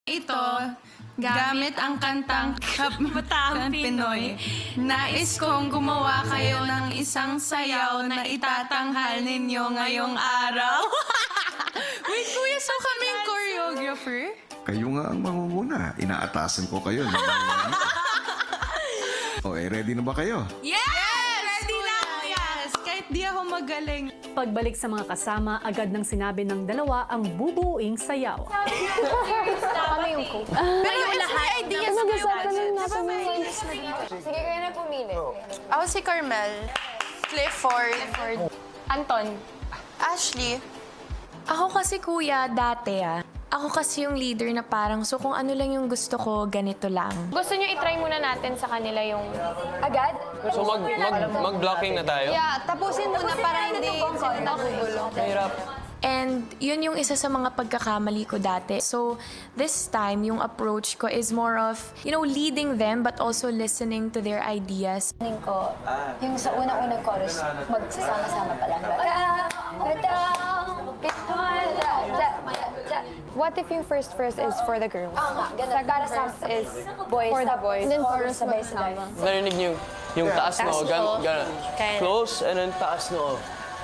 Ito, gamit ang kantang Kabataan Pinoy, nais kong gumawa kayo ng isang sayaw na itatanghal ninyo ngayong araw. Wait, kuya, so kaming choreographer? Kayo nga ang mangunguna. Inaatasan ko kayo. Ready na ba kayo? Yes! Ready na! Yes! Kahit di ako magaling. Pagbalik sa mga kasama, agad nang sinabi ng dalawa ang bubuing sayaw. Kami yung coach. Pero it's my idea sa kayo. Sige, kayo na pumili. Ako si Carmel. Clifford. Anton. Ashley. Ako kasi kuya, dati ako kasi yung leader na parang, so kung ano lang yung gusto ko, ganito lang. Gusto nyo itry muna natin sa kanila yung... Agad? So mag-blocking na tayo? Yeah, tapusin muna para hindi sila nagugulo. Mahirap. And yun yung isa sa mga pagkakamali ko dati. So this time, yung approach ko is more of, leading them but also listening to their ideas. Ko, yung sa unang-unang chorus, magsasama-sama pa lang. What if yung first verse is for the girls? Second verse is boys. For the boys. And then Chorus chorus sabay-sabay. Narinig niyo yung taas noo, gano'n. Close and then taas noo.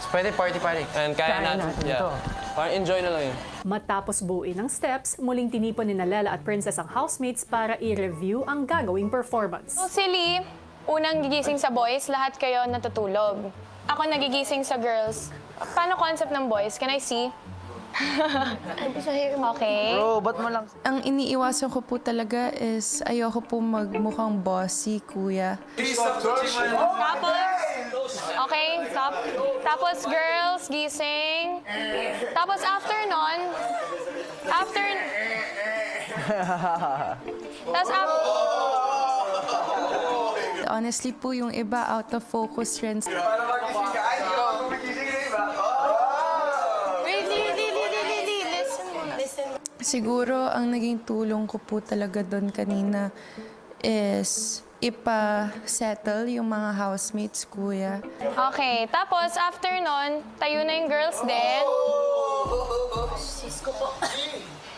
Pwede party-party. And kaya natin, yeah. Parang enjoy na lang yun. Matapos buuin ng steps, muling tinipon ni Lela at Princess ang housemates para i-review ang gagawing performance. So si Lee, unang gigising sa boys, lahat kayo natutulog. Ako nagigising sa girls. Paano concept ng boys? Can I see? Okay. Bro, ba't mo lang... Ang iniiwasan ko po talaga is ayoko po magmukhang bossy, kuya. Tapos, okay, stop. Tapos girls, gising. Tapos after nun, tapos Honestly po, yung iba out of focus rin. Siguro, ang naging tulong ko po talaga doon kanina is ipa-settle yung mga housemates, kuya. Okay, tapos after nun, tayo na yung girls din.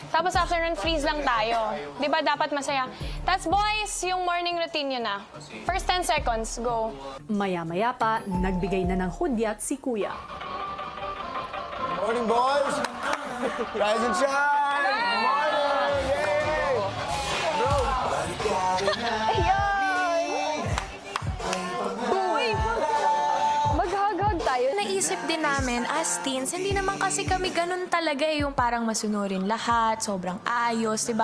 Tapos after nun, freeze lang tayo. Di ba dapat masaya? Tapos boys, yung morning routine nyo na. First 10 seconds, go. Maya-maya pa, nagbigay na ng hudyat si kuya. Morning, boys! Rise and shine! Morning! Yay! Bro! Mag-hug-hug tayo. Naisip din namin, as teens, hindi naman kasi kami ganun talaga yung parang masunurin lahat, sobrang ayos, diba?